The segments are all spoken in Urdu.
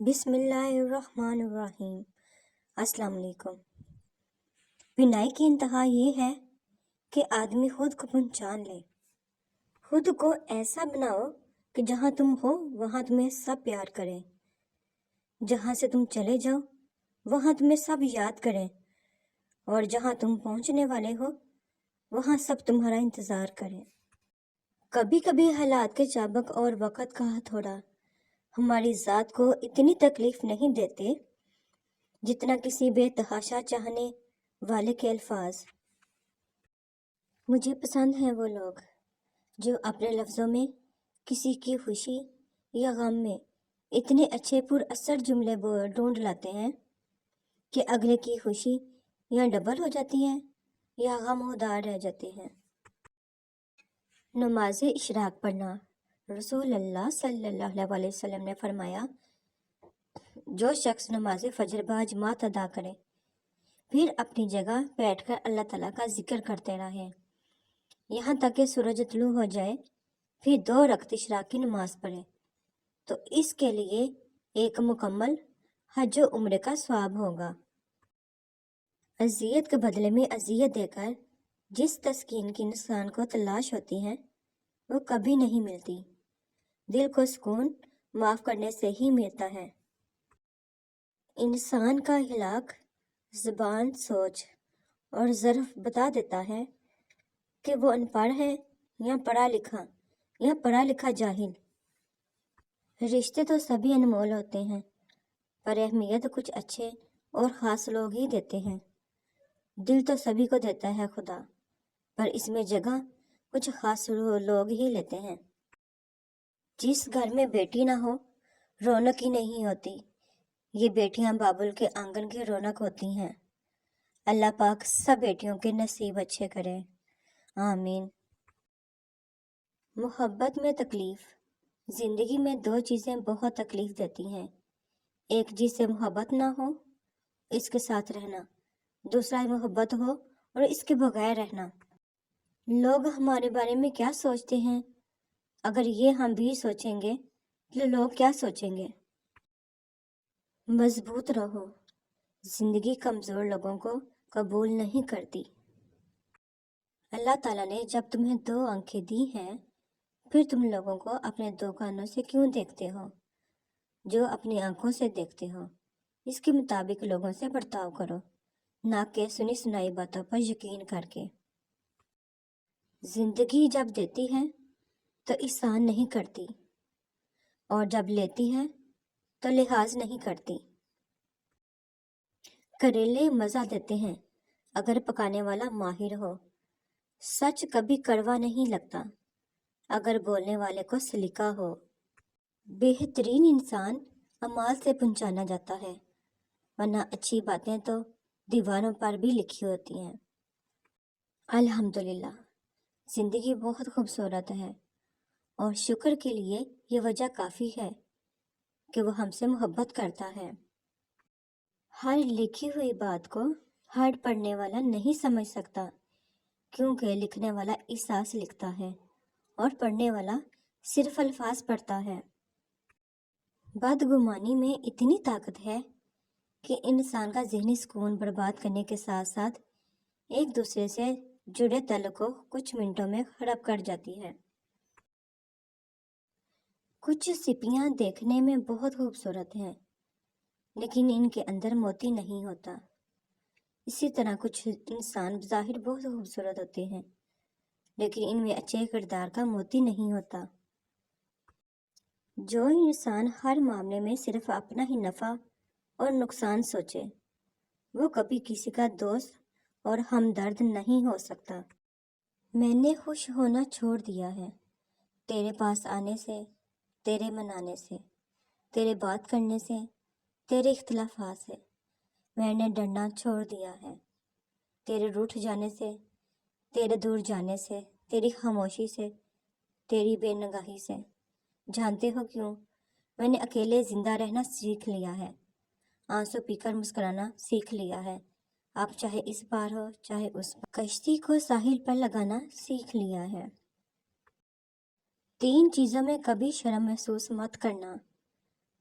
بسم اللہ الرحمن الرحیم۔ السلام علیکم۔ بینائی کی انتہا یہ ہے کہ آدمی خود کو پہچان لے، خود کو ایسا بناؤ کہ جہاں تم ہو وہاں تمہیں سب پیار کریں، جہاں سے تم چلے جاؤ وہاں تمہیں سب یاد کریں، اور جہاں تم پہنچنے والے ہو وہاں سب تمہارا انتظار کریں۔ کبھی کبھی حالات کے سابق اور وقت کا ہتھوڑا ہماری ذات کو اتنی تکلیف نہیں دیتے جتنا کسی بے تحاشا چاہنے والے کے الفاظ۔ مجھے پسند ہیں وہ لوگ جو اپنے لفظوں میں کسی کی خوشی یا غم میں اتنے اچھے پر اثر جملے ڈھونڈ لاتے ہیں کہ اگلے کی خوشی یا ڈبل ہو جاتی ہے یا غمودار رہ جاتے ہیں۔ نماز اشراق پڑھنا۔ رسول اللہ صلی اللہ علیہ وسلم نے فرمایا، جو شخص نماز فجر باجماعت ادا کرے پھر اپنی جگہ بیٹھ کر اللہ تعالیٰ کا ذکر کرتے رہے یہاں تک کہ سورج طلوع ہو جائے، پھر 2 رکعت اشراق کی نماز پڑھے تو اس کے لیے ایک مکمل حج و عمرے کا ثواب ہوگا۔ اذیت کے بدلے میں اذیت دے کر جس تسکین کی انسان کو تلاش ہوتی ہے وہ کبھی نہیں ملتی۔ دل کو سکون معاف کرنے سے ہی ملتا ہے۔ انسان کا ہلاک زبان، سوچ اور ظرف بتا دیتا ہے کہ وہ ان پڑھ ہے یا پڑھا لکھا جاہل۔ رشتے تو سبھی انمول ہوتے ہیں، پر اہمیت کچھ اچھے اور خاص لوگ ہی دیتے ہیں۔ دل تو سبھی کو دیتا ہے خدا، پر اس میں جگہ کچھ خاص لوگ ہی لیتے ہیں۔ جس گھر میں بیٹی نہ ہو رونق ہی نہیں ہوتی۔ یہ بیٹیاں بابل کے آنگن کی رونق ہوتی ہیں۔ اللہ پاک سب بیٹیوں کے نصیب اچھے کرے، آمین۔ محبت میں تکلیف۔ زندگی میں 2 چیزیں بہت تکلیف دیتی ہیں، ایک جس سے محبت نہ ہو اس کے ساتھ رہنا، دوسرا محبت ہو اور اس کے بغیر رہنا۔ لوگ ہمارے بارے میں کیا سوچتے ہیں؟ اگر یہ ہم بھی سوچیں گے تو لوگ کیا سوچیں گے؟ مضبوط رہو، زندگی کمزور لوگوں کو قبول نہیں کرتی۔ اللہ تعالیٰ نے جب تمہیں 2 آنکھیں دی ہیں پھر تم لوگوں کو اپنے 2 کانوں سے کیوں دیکھتے ہو؟ جو اپنی آنکھوں سے دیکھتے ہو اس کے مطابق لوگوں سے برتاؤ کرو، نہ کہ سنی سنائی باتوں پر یقین کر کے۔ زندگی جب دیتی ہے تو احسان نہیں کرتی، اور جب لیتی ہے تو لحاظ نہیں کرتی۔ کریلے مزہ دیتے ہیں اگر پکانے والا ماہر ہو، سچ کبھی کڑوا نہیں لگتا اگر بولنے والے کو سلیقہ ہو۔ بہترین انسان اعمال سے پہچانا جاتا ہے، ورنہ اچھی باتیں تو دیواروں پر بھی لکھی ہوتی ہیں۔ الحمدللہ، زندگی بہت خوبصورت ہے، اور شکر کے لیے یہ وجہ کافی ہے کہ وہ ہم سے محبت کرتا ہے۔ ہر لکھی ہوئی بات کو ہر پڑھنے والا نہیں سمجھ سکتا، کیونکہ لکھنے والا احساس لکھتا ہے اور پڑھنے والا صرف الفاظ پڑھتا ہے۔ بدگمانی میں اتنی طاقت ہے کہ انسان کا ذہنی سکون برباد کرنے کے ساتھ ساتھ ایک دوسرے سے جڑے تعلق کو کچھ منٹوں میں خراب کر جاتی ہے۔ کچھ سپیاں دیکھنے میں بہت خوبصورت ہیں لیکن ان کے اندر موتی نہیں ہوتا۔ اسی طرح کچھ انسان بظاہر بہت خوبصورت ہوتے ہیں لیکن ان میں اچھے کردار کا موتی نہیں ہوتا۔ جو انسان ہر معاملے میں صرف اپنا ہی نفع اور نقصان سوچے وہ کبھی کسی کا دوست اور ہمدرد نہیں ہو سکتا۔ میں نے خوش ہونا چھوڑ دیا ہے تیرے پاس آنے سے، تیرے منانے سے، تیرے بات کرنے سے، تیرے اختلافات سے۔ میں نے ڈرنا چھوڑ دیا ہے تیرے روٹھ جانے سے، تیرے دور جانے سے، تیری خاموشی سے، تیری بے نگاہی سے۔ جانتے ہو کیوں؟ میں نے اکیلے زندہ رہنا سیکھ لیا ہے، آنسو پی کر مسکرانا سیکھ لیا ہے، آپ چاہے اس پار ہو چاہے اس پار۔ کشتی کو ساحل پر لگانا سیکھ لیا ہے۔ 3 چیزوں میں کبھی شرم محسوس مت کرنا،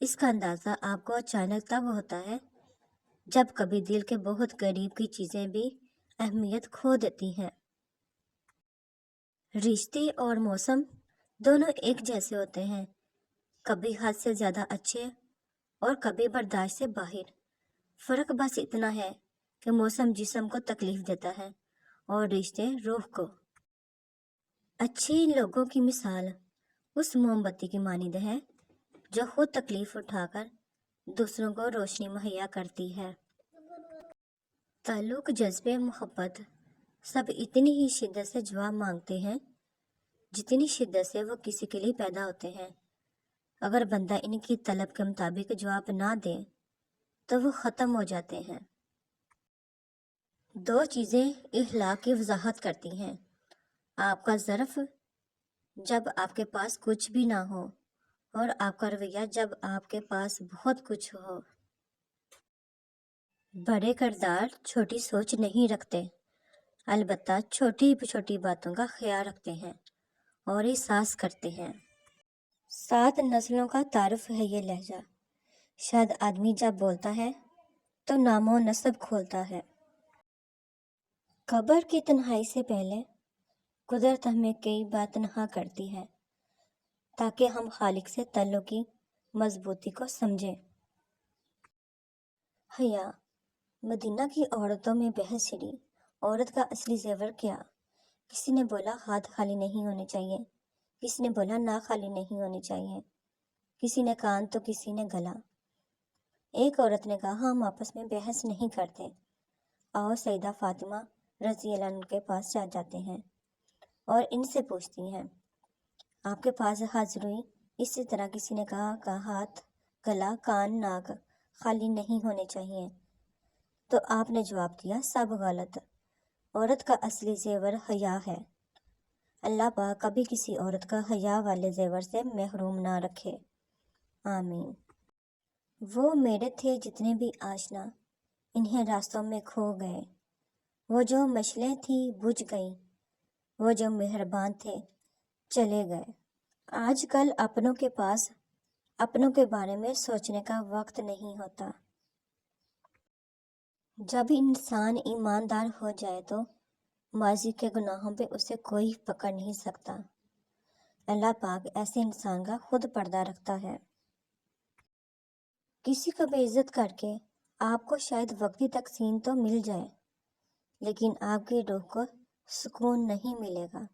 اس کا اندازہ آپ کو اچانک تب ہوتا ہے جب کبھی دل کے بہت قریب کی چیزیں بھی اہمیت کھو دیتی ہیں۔ رشتے اور موسم دونوں ایک جیسے ہوتے ہیں، کبھی حد سے زیادہ اچھے اور کبھی برداشت سے باہر۔ فرق بس اتنا ہے کہ موسم جسم کو تکلیف دیتا ہے اور رشتے روح کو۔ اچھے لوگوں کی مثال اس موم بتی کی مانند ہے جو خود تکلیف اٹھا کر دوسروں کو روشنی مہیا کرتی ہے۔ تعلق، جذبے، محبت سب اتنی ہی شدت سے جواب مانگتے ہیں جتنی شدت سے وہ کسی کے لیے پیدا ہوتے ہیں۔ اگر بندہ ان کی طلب کے مطابق جواب نہ دے تو وہ ختم ہو جاتے ہیں۔ دو چیزیں اخلاق کی وضاحت کرتی ہیں: آپ کا ظرف جب آپ کے پاس کچھ بھی نہ ہو، اور آپ کا رویہ جب آپ کے پاس بہت کچھ ہو۔ بڑے کردار چھوٹی سوچ نہیں رکھتے، البتہ چھوٹی چھوٹی باتوں کا خیال رکھتے ہیں اور احساس کرتے ہیں۔ 7 نسلوں کا تعارف ہے یہ لہجہ۔ شاید آدمی جب بولتا ہے تو نام و نسب کھولتا ہے۔ قبر کی تنہائی سے پہلے قدرت ہمیں کئی بار تنہا کرتی ہے تاکہ ہم خالق سے تعلق کی مضبوطی کو سمجھیں۔ حیا، مدینہ کی عورتوں میں بحث چھڑی، عورت کا اصلی زیور کیا؟ کسی نے بولا ہاتھ خالی نہیں ہونے چاہیے، کسی نے بولا ناک خالی نہیں ہونی چاہیے، کسی نے کان تو کسی نے گلا۔ ایک عورت نے کہا ہم آپس میں بحث نہیں کرتے، آؤ سیدہ فاطمہ رضی اللہ عنہ کے پاس جاتے ہیں اور ان سے پوچھتی ہیں۔ آپ کے پاس حاضر ہوئی۔ اسی طرح کسی نے کہا ہاتھ، گلا، کان، ناک خالی نہیں ہونے چاہیے، تو آپ نے جواب دیا سب غلط، عورت کا اصلی زیور حیا ہے۔ اللہ پاک کبھی کسی عورت کا حیا والے زیور سے محروم نہ رکھے، آمین۔ وہ میرے تھے جتنے بھی آشنا، انہیں راستوں میں کھو گئے، وہ جو مشلیں تھیں بجھ گئیں، وہ جو مہربان تھے چلے گئے۔ آج کل اپنوں کے پاس اپنوں کے بارے میں سوچنے کا وقت نہیں ہوتا۔ جب انسان ایماندار ہو جائے تو ماضی کے گناہوں پہ اسے کوئی پکڑ نہیں سکتا۔ اللہ پاک ایسے انسان کا خود پردہ رکھتا ہے۔ کسی کو بے عزت کر کے آپ کو شاید وقتی تسکین تو مل جائے، لیکن آپ کی روح کو سکون نہیں ملے گا۔